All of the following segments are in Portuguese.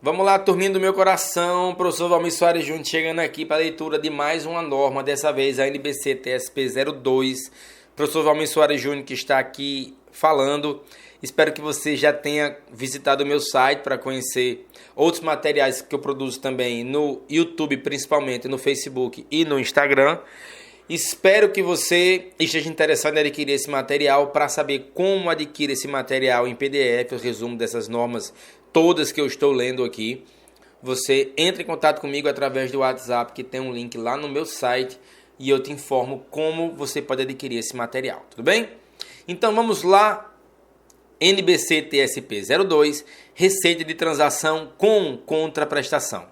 Vamos lá, turminha do meu coração, professor Valmir Soares Júnior chegando aqui para a leitura de mais uma norma, dessa vez a NBC TSP 02. Professor Valmir Soares Júnior que está aqui falando. Espero que você já tenha visitado o meu site para conhecer outros materiais que eu produzo também no YouTube, principalmente no Facebook e no Instagram. Espero que você esteja interessado em adquirir esse material. Para saber como adquirir esse material em PDF, o resumo dessas normas todas que eu estou lendo aqui, você entra em contato comigo através do WhatsApp, que tem um link lá no meu site, e eu te informo como você pode adquirir esse material, tudo bem? Então vamos lá, NBC TSP 02, receita de transação com contraprestação.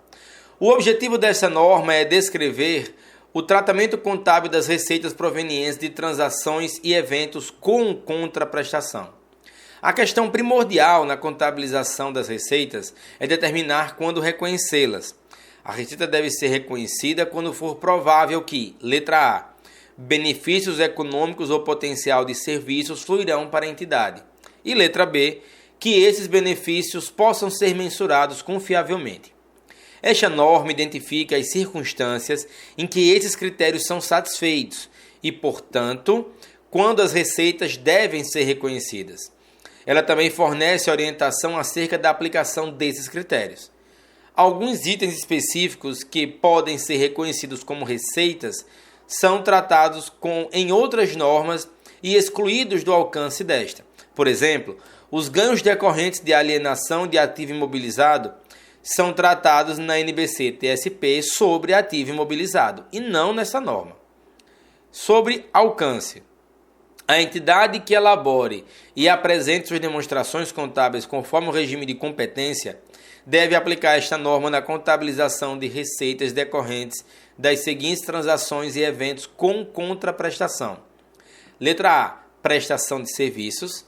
O objetivo dessa norma é descrever o tratamento contábil das receitas provenientes de transações e eventos com contraprestação. A questão primordial na contabilização das receitas é determinar quando reconhecê-las. A receita deve ser reconhecida quando for provável que, letra A, benefícios econômicos ou potencial de serviços fluirão para a entidade. E letra B, que esses benefícios possam ser mensurados confiavelmente. Esta norma identifica as circunstâncias em que esses critérios são satisfeitos e, portanto, quando as receitas devem ser reconhecidas. Ela também fornece orientação acerca da aplicação desses critérios. Alguns itens específicos que podem ser reconhecidos como receitas são tratados em outras normas e excluídos do alcance desta. Por exemplo, os ganhos decorrentes de alienação de ativo imobilizado são tratados na NBC TSP sobre ativo imobilizado e não nessa norma. Sobre alcance. A entidade que elabore e apresente suas demonstrações contábeis conforme o regime de competência deve aplicar esta norma na contabilização de receitas decorrentes das seguintes transações e eventos com contraprestação. Letra A, prestação de serviços.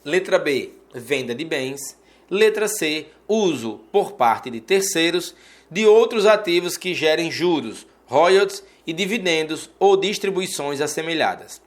Letra B, venda de bens. Letra C, uso por parte de terceiros de outros ativos que gerem juros, royalties e dividendos ou distribuições assemelhadas.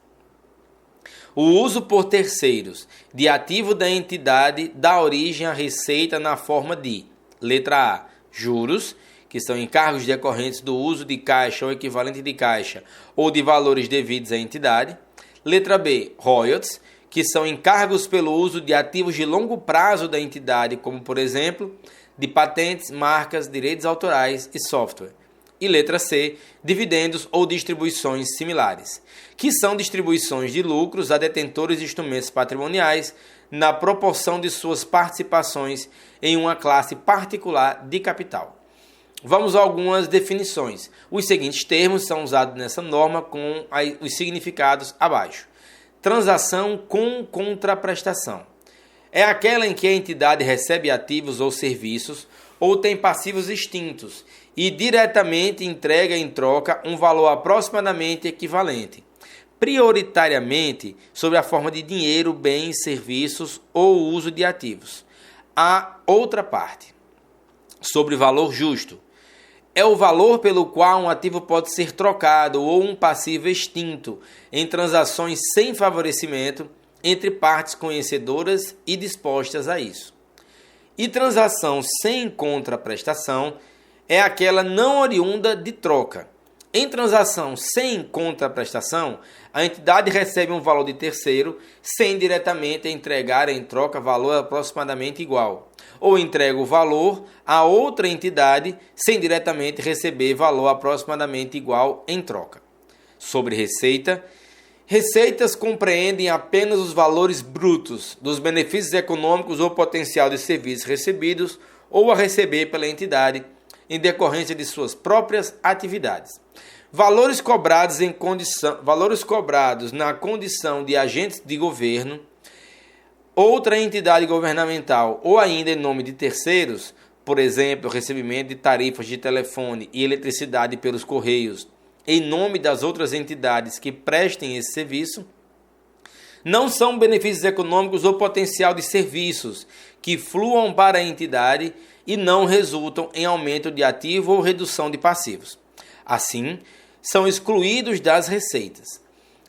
O uso por terceiros de ativo da entidade dá origem à receita na forma de: letra A, juros, que são encargos decorrentes do uso de caixa ou equivalente de caixa ou de valores devidos à entidade. Letra B, royalties, que são encargos pelo uso de ativos de longo prazo da entidade, como, por exemplo, de patentes, marcas, direitos autorais e software. E letra C, dividendos ou distribuições similares, que são distribuições de lucros a detentores de instrumentos patrimoniais na proporção de suas participações em uma classe particular de capital. Vamos a algumas definições. Os seguintes termos são usados nessa norma com os significados abaixo. Transação com contraprestação. É aquela em que a entidade recebe ativos ou serviços ou tem passivos extintos e diretamente entrega em troca um valor aproximadamente equivalente, prioritariamente sob a forma de dinheiro, bens, serviços ou uso de ativos. A outra parte, sobre valor justo, é o valor pelo qual um ativo pode ser trocado ou um passivo extinto em transações sem favorecimento entre partes conhecedoras e dispostas a isso. E transação sem contraprestação é aquela não oriunda de troca. Em transação sem contraprestação, a entidade recebe um valor de terceiro sem diretamente entregar em troca valor aproximadamente igual, ou entrega o valor a outra entidade sem diretamente receber valor aproximadamente igual em troca. Sobre receita, receitas compreendem apenas os valores brutos dos benefícios econômicos ou potencial de serviços recebidos ou a receber pela entidade em decorrência de suas próprias atividades. Valores cobrados na condição de agentes de governo, outra entidade governamental ou ainda em nome de terceiros, por exemplo, recebimento de tarifas de telefone e eletricidade pelos correios, em nome das outras entidades que prestem esse serviço, não são benefícios econômicos ou potencial de serviços que fluam para a entidade e não resultam em aumento de ativo ou redução de passivos. Assim, são excluídos das receitas.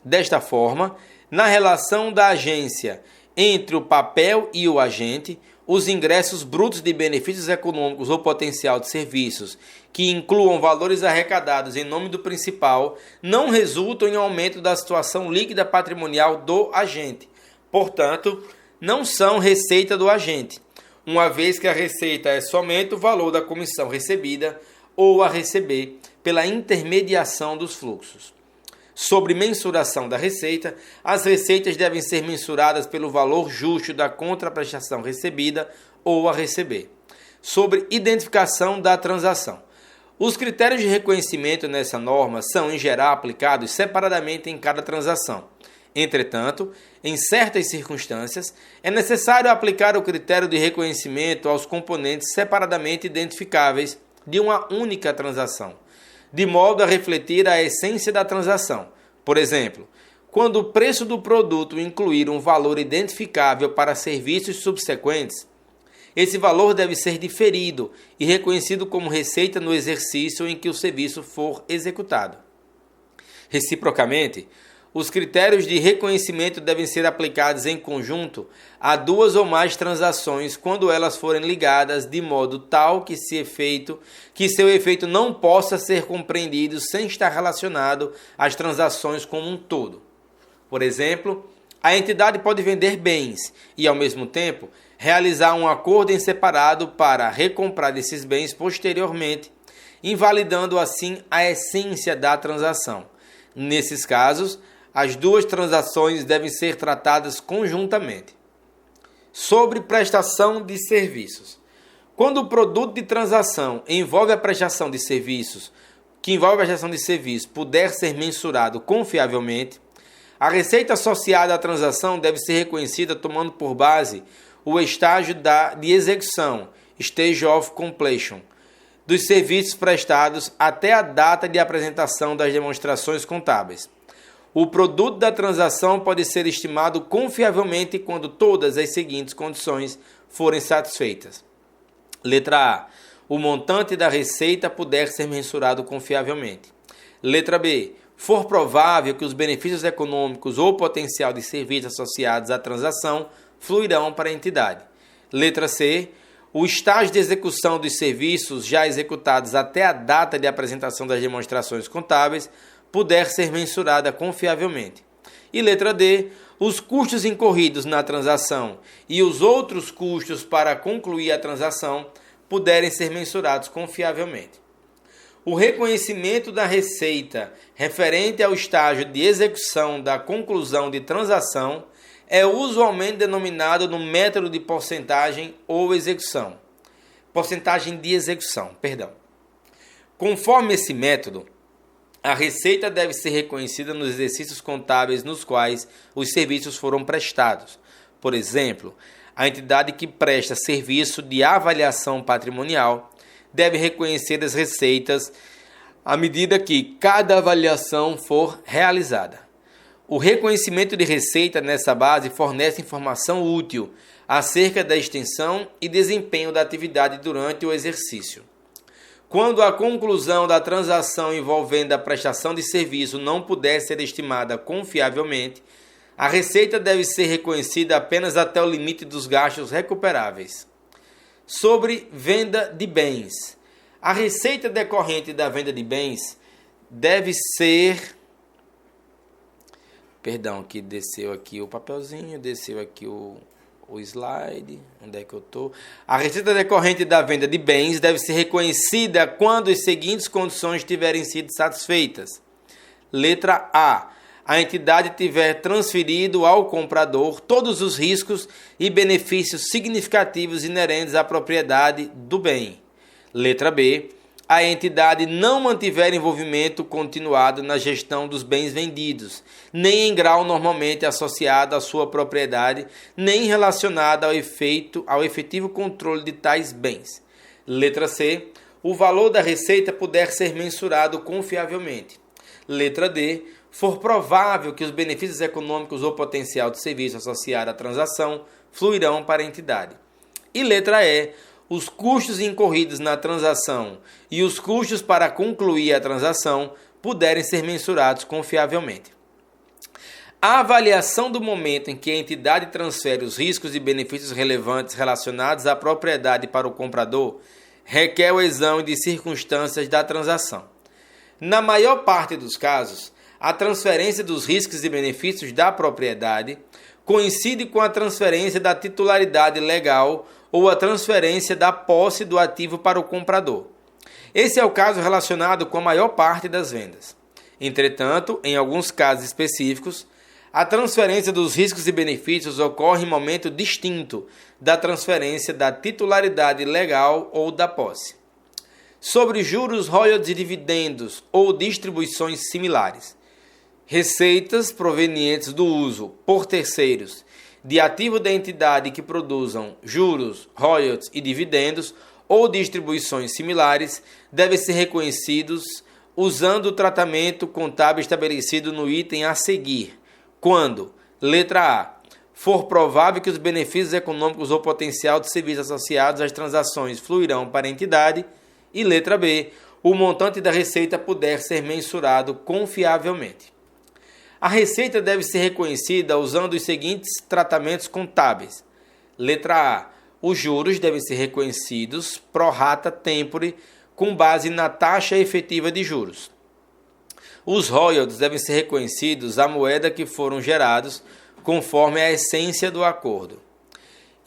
Desta forma, na relação da agência entre o papel e o agente, os ingressos brutos de benefícios econômicos ou potencial de serviços que incluam valores arrecadados em nome do principal não resultam em aumento da situação líquida patrimonial do agente. Portanto, não são receita do agente, uma vez que a receita é somente o valor da comissão recebida ou a receber pela intermediação dos fluxos. Sobre mensuração da receita, as receitas devem ser mensuradas pelo valor justo da contraprestação recebida ou a receber. Sobre identificação da transação. Os critérios de reconhecimento nessa norma são, em geral, aplicados separadamente em cada transação. Entretanto, em certas circunstâncias, é necessário aplicar o critério de reconhecimento aos componentes separadamente identificáveis de uma única transação, de modo a refletir a essência da transação. Por exemplo, quando o preço do produto incluir um valor identificável para serviços subsequentes, esse valor deve ser diferido e reconhecido como receita no exercício em que o serviço for executado. Reciprocamente, os critérios de reconhecimento devem ser aplicados em conjunto a duas ou mais transações quando elas forem ligadas de modo tal que seu efeito não possa ser compreendido sem estar relacionado às transações como um todo. Por exemplo, a entidade pode vender bens e, ao mesmo tempo, realizar um acordo em separado para recomprar esses bens posteriormente, invalidando assim a essência da transação. Nesses casos, as duas transações devem ser tratadas conjuntamente. Sobre prestação de serviços. Quando o produto de transação envolve a prestação de serviços, puder ser mensurado confiavelmente, a receita associada à transação deve ser reconhecida tomando por base o estágio de execução, stage of completion, dos serviços prestados até a data de apresentação das demonstrações contábeis. O produto da transação pode ser estimado confiavelmente quando todas as seguintes condições forem satisfeitas. Letra A. O montante da receita puder ser mensurado confiavelmente. Letra B. For provável que os benefícios econômicos ou potencial de serviços associados à transação fluirão para a entidade. Letra C. O estágio de execução dos serviços já executados até a data de apresentação das demonstrações contábeis puder ser mensurada confiavelmente. E letra D. Os custos incorridos na transação e os outros custos para concluir a transação puderem ser mensurados confiavelmente. O reconhecimento da receita referente ao estágio de execução da conclusão de transação é usualmente denominado no método de porcentagem ou execução. Porcentagem de execução, perdão. Conforme esse método, a receita deve ser reconhecida nos exercícios contábeis nos quais os serviços foram prestados. Por exemplo, a entidade que presta serviço de avaliação patrimonial deve reconhecer as receitas à medida que cada avaliação for realizada. O reconhecimento de receita nessa base fornece informação útil acerca da extensão e desempenho da atividade durante o exercício. Quando a conclusão da transação envolvendo a prestação de serviço não puder ser estimada confiavelmente, a receita deve ser reconhecida apenas até o limite dos gastos recuperáveis. Sobre venda de bens. A receita decorrente da venda de bens deve ser... Perdão, que desceu aqui o papelzinho, desceu aqui o slide, onde é que eu estou? A receita decorrente da venda de bens deve ser reconhecida quando as seguintes condições tiverem sido satisfeitas. Letra A. A entidade tiver transferido ao comprador todos os riscos e benefícios significativos inerentes à propriedade do bem. Letra B. A entidade não mantiver envolvimento continuado na gestão dos bens vendidos, nem em grau normalmente associado à sua propriedade, nem relacionado ao efetivo controle de tais bens. Letra C. O valor da receita puder ser mensurado confiavelmente. Letra D. For provável que os benefícios econômicos ou potencial de serviço associado à transação fluirão para a entidade. E letra E. Os custos incorridos na transação e os custos para concluir a transação puderem ser mensurados confiavelmente. A avaliação do momento em que a entidade transfere os riscos e benefícios relevantes relacionados à propriedade para o comprador requer o exame de circunstâncias da transação. Na maior parte dos casos, a transferência dos riscos e benefícios da propriedade coincide com a transferência da titularidade legal ou a transferência da posse do ativo para o comprador. Esse é o caso relacionado com a maior parte das vendas. Entretanto, em alguns casos específicos, a transferência dos riscos e benefícios ocorre em momento distinto da transferência da titularidade legal ou da posse. Sobre juros, royalties e dividendos ou distribuições similares. Receitas provenientes do uso por terceiros de ativo da entidade que produzam juros, royalties e dividendos ou distribuições similares devem ser reconhecidos usando o tratamento contábil estabelecido no item a seguir, quando, letra A, for provável que os benefícios econômicos ou potencial de serviços associados às transações fluirão para a entidade, e letra B, o montante da receita puder ser mensurado confiavelmente. A receita deve ser reconhecida usando os seguintes tratamentos contábeis. Letra A, os juros devem ser reconhecidos pro rata tempore com base na taxa efetiva de juros. Os royalties devem ser reconhecidos à moeda que foram gerados, conforme a essência do acordo.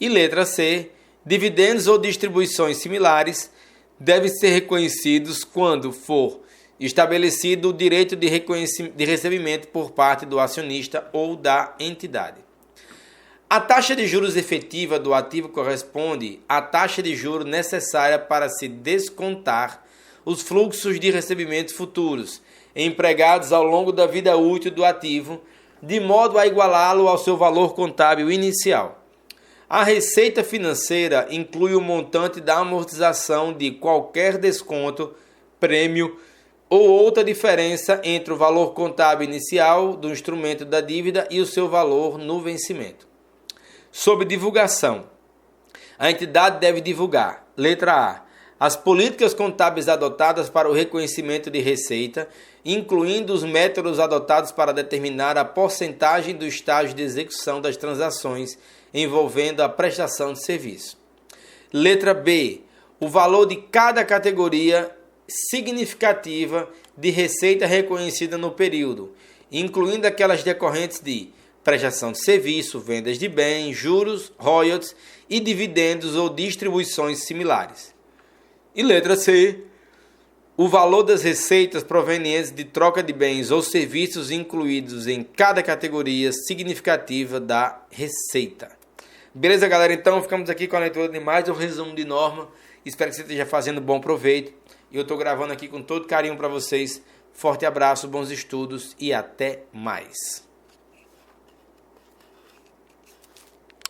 E letra C, dividendos ou distribuições similares devem ser reconhecidos quando for estabelecido o direito de recebimento por parte do acionista ou da entidade. A taxa de juros efetiva do ativo corresponde à taxa de juros necessária para se descontar os fluxos de recebimentos futuros empregados ao longo da vida útil do ativo, de modo a igualá-lo ao seu valor contábil inicial. A receita financeira inclui o montante da amortização de qualquer desconto, prêmio ou outra diferença entre o valor contábil inicial do instrumento da dívida e o seu valor no vencimento. Sob divulgação, a entidade deve divulgar, letra A, as políticas contábeis adotadas para o reconhecimento de receita, incluindo os métodos adotados para determinar a porcentagem do estágio de execução das transações envolvendo a prestação de serviço. Letra B, o valor de cada categoria significativa de receita reconhecida no período, incluindo aquelas decorrentes de prestação de serviço, vendas de bens, juros, royalties e dividendos ou distribuições similares. E letra C, o valor das receitas provenientes de troca de bens ou serviços incluídos em cada categoria significativa da receita. Beleza, galera? Então, ficamos aqui com a leitura de mais um resumo de norma. Espero que você esteja fazendo bom proveito. E eu estou gravando aqui com todo carinho para vocês. Forte abraço, bons estudos e até mais.